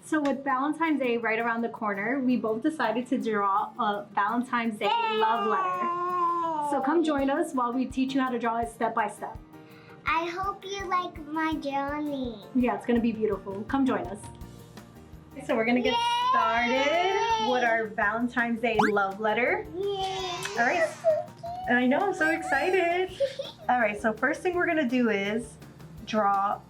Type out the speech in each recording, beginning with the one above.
So with Valentine's Day right around the corner, we both decided to draw a Valentine's Day love letter. So come join us while we teach you how to draw it step by step. I hope you like my journey. Yeah, it's gonna be beautiful. Come join us. So we're gonna get started with our Valentine's Day love letter. Yay. All right. I know, I'm so excited. All right, so first thing we're gonna do is draw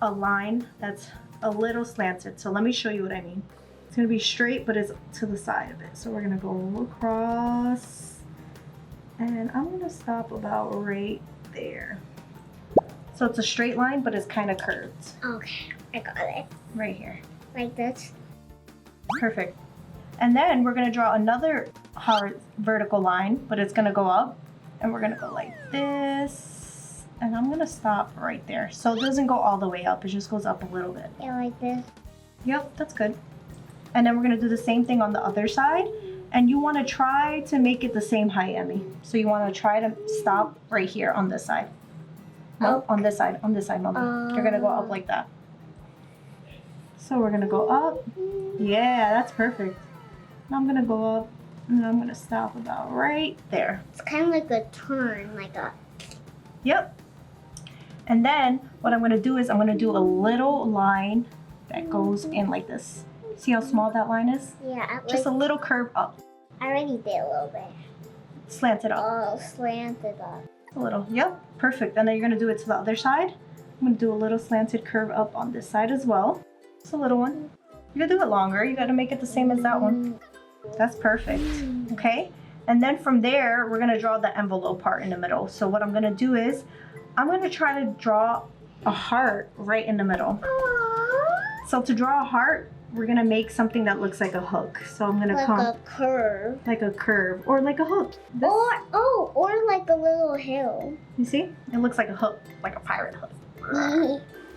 a line that's a little slanted. So let me show you what I mean. It's gonna be straight, but it's to the side of it. So we're gonna go across, and I'm gonna stop about right there. So it's a straight line, but it's kind of curved. Okay, I got it. Right here. Like this. Perfect. And then we're gonna draw another vertical line, but it's gonna go up, and we're gonna go like this. And I'm gonna stop right there. So it doesn't go all the way up, it just goes up a little bit. Yeah, like this. Yep, that's good. And then we're gonna do the same thing on the other side. And you wanna try to make it the same height, Emmy. So you wanna try to stop right here on this side. No, on this side, Mommy. You're gonna go up like that. So we're gonna go up. Yeah, that's perfect. Now I'm gonna go up, and I'm gonna stop about right there. It's kind of like a turn, like a... Yep. And then what I'm gonna do is I'm gonna do a little line that goes in like this. See how small that line is? Yeah. Just a little curve up. I already did a little bit. Slanted up. Oh, slanted up. A little. Yep. Perfect. And then you're gonna do it to the other side. I'm gonna do a little slanted curve up on this side as well. Just a little one. You gotta do it longer. You gotta make it the same as that one. That's perfect. Okay. And then from there, we're gonna draw the envelope part in the middle. So what I'm gonna do is, I'm gonna try to draw a heart right in the middle. Aww. So to draw a heart, we're gonna make something that looks like a hook. So I'm gonna Like a curve. like a curve or like a hook. This, Or like a little hill. you see? It looks like a hook, like a pirate hook.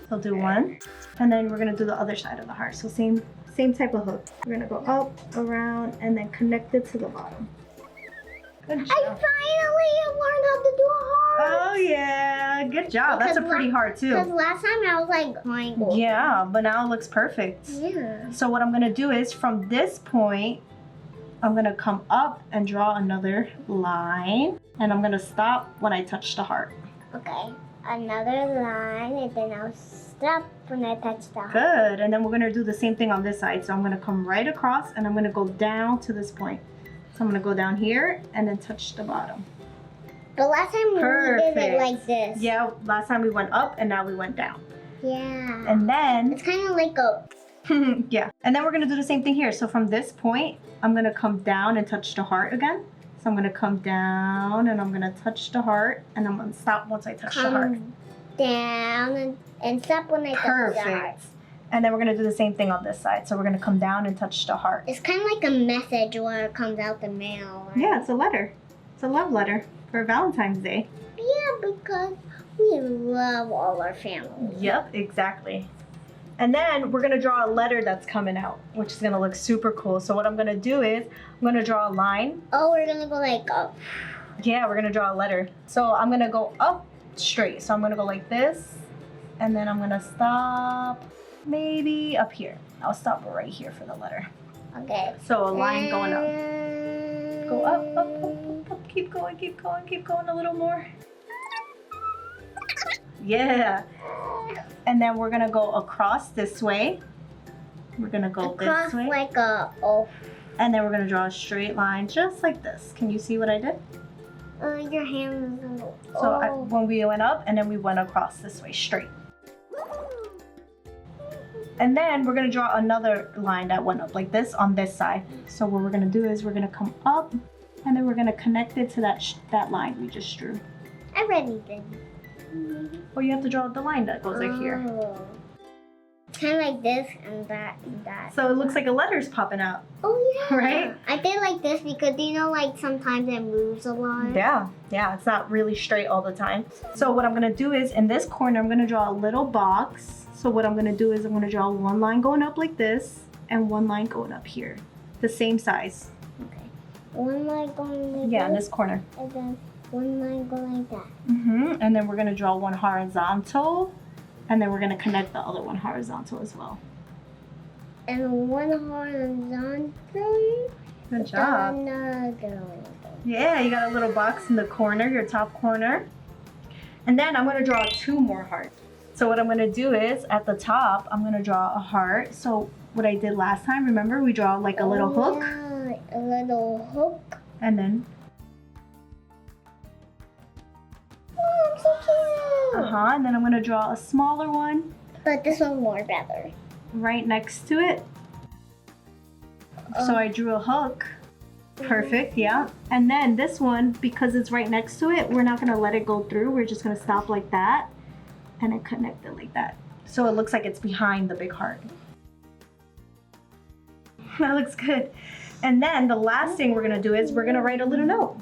So do one, and then we're gonna do the other side of the heart. So same type of hook. We're gonna go up, around, and then connect it to the bottom. Good job. I finally learned how to do a heart. Oh yeah, good job. That's a pretty heart Because too. last time I was like triangle. Yeah, but now it looks perfect. Yeah. So what I'm gonna do is from this point, I'm gonna come up and draw another line, and I'm gonna stop when I touch the heart. Okay. Another line, and then I'll stop when I touch the heart. Good, and then we're gonna do the same thing on this side. So I'm gonna come right across, and I'm gonna go down to this point. So I'm gonna go down here and then touch the bottom. But last time we did it Perfect. like this. Yeah, last time we went up and now we went down. Yeah. And then, It's kind of like a... yeah. And then we're gonna do the same thing here. So from this point, I'm gonna come down and touch the heart again. So I'm gonna come down and I'm gonna touch the heart, and I'm gonna stop once I touch the heart. Down and stop when I touch the heart. Perfect. And then we're gonna do the same thing on this side. So we're gonna come down and touch the heart. It's kind of like a message where it comes out the mail. Right? Yeah, it's a letter. It's a love letter for Valentine's Day. Yeah, because we love all our family. Yep, exactly. And then we're gonna draw a letter that's coming out, which is gonna look super cool. So what I'm gonna do is, I'm gonna draw a line. Oh, we're gonna go like up. Yeah, we're gonna draw a letter. So I'm gonna go up straight. So I'm gonna go like this, and then I'm gonna stop maybe up here. I'll stop right here for the letter. Okay. So a line going up. Go up, up, up, up, up. Keep going, keep going, keep going a little more. Yeah. And then we're gonna go across this way. We're gonna go Across this way. like a... Oh. And then we're gonna draw a straight line just like this. Can you see what I did? Your hand is... So when we went up and then we went across this way straight. And then we're gonna draw another line that went up like this on this side. So what we're gonna do is we're gonna come up, and then we're gonna connect it to that line we just drew. I already did. Well, you have to draw the line that goes like here. Kind of like this and that and that. So it looks like a letter's popping out. Oh yeah. Right? I did like this because like sometimes it moves a lot. Yeah, it's not really straight all the time. So what I'm gonna do is in this corner, I'm gonna draw a little box. So what I'm gonna do is I'm gonna draw one line going up like this and one line going up here. The same size. Okay. One line going like Yeah, in this, this corner. and then one line going like that. And then we're gonna draw one horizontal, and then we're gonna connect the other one horizontal as well. And one horizontally. Good job. Another one. Yeah, you got a little box in the corner, your top corner. And then I'm gonna draw 2 more hearts. So what I'm gonna do is, at the top, I'm gonna draw a heart. So what I did last time, remember, we draw like a little hook. Yeah, a little hook. And then, Oh, so cute. and then I'm gonna draw a smaller one But this one's more better. right next to it. So I drew a hook. Perfect, yeah. And then this one, because it's right next to it, we're not gonna let it go through. We're just gonna stop like that and then connect it like that. So it looks like it's behind the big heart. That looks good. And then the last thing we're gonna do is we're gonna write a little note.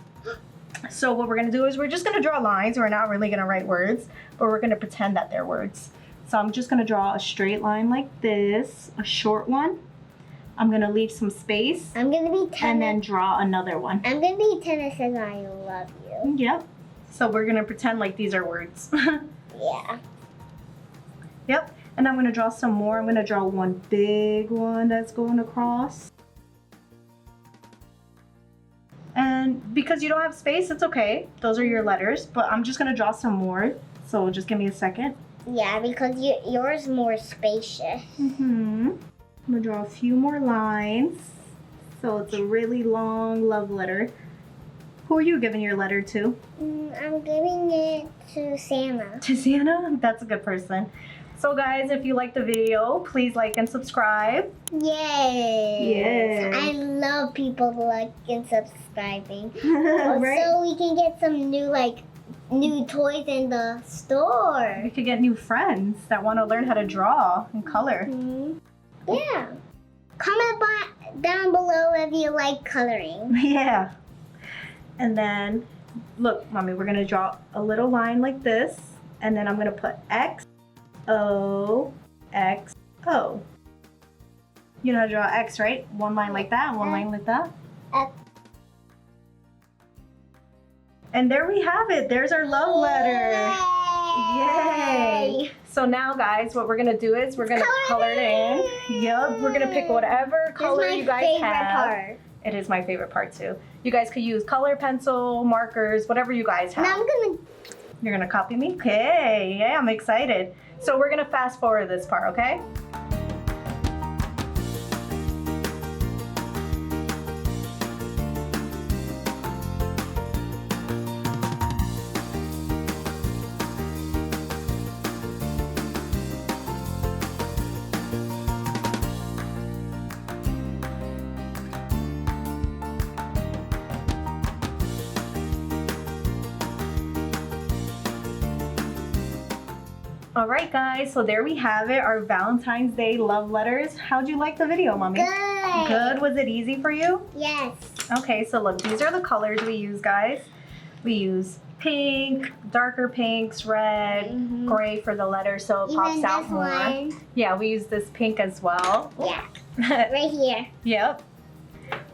So what we're gonna do is we're just gonna draw lines. We're not really gonna write words, but we're gonna pretend that they're words. So I'm just gonna draw a straight line like this, a short one. I'm gonna leave some space I'm gonna be 10. and then draw another one. I'm gonna be 10 that says I love you. Yep. So we're gonna pretend like these are words. Yeah. Yep. And I'm gonna draw some more. I'm gonna draw one big one that's going across. And because you don't have space, it's okay. Those are your letters, but I'm just gonna draw some more. So just give me a second. Yeah, because yours is more spacious. I'm gonna draw a few more lines. So it's a really long love letter. Who are you giving your letter to? I'm giving it to Santa. To Santa? That's a good person. So guys, if you liked the video, please like and subscribe. Yes. Yes. I love people like and subscribing. Right? So we can get some new toys in the store. We could get new friends that want to learn how to draw and color. Yeah. Comment down below if you like coloring. Yeah. And then, look, Mommy, we're going to draw a little line like this. And then I'm going to put X, O, X, O. You know how to draw X, right? One line like that, one line like that. X. And there we have it. There's our love letter. Yay! So now, guys, what we're gonna do is we're gonna color it in. Yep, we're gonna pick whatever color you guys have. Part. It is my favorite part too. You guys could use color pencil, markers, whatever you guys have. Now I'm gonna. You're gonna copy me? Okay, yeah, I'm excited. So we're gonna fast forward this part, okay? All right, guys, so there we have it, our Valentine's Day love letters. How'd you like the video, Mommy? Good. Good? Was it easy for you? Yes. Okay, so look, these are the colors we use, guys. We use pink, darker pinks, red, gray for the letter so it pops out more. One. Yeah, we use this pink as well. Yeah. Right here. Yep.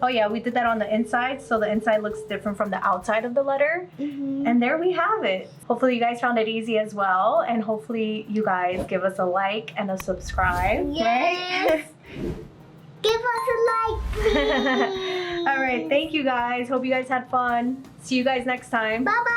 Oh yeah, we did that on the inside, so the inside looks different from the outside of the letter. And there we have it. Hopefully you guys found it easy as well, and hopefully you guys give us a like and a subscribe. Yes. Right? Give us a like, please. All right, thank you guys. Hope you guys had fun. See you guys next time. Bye-bye.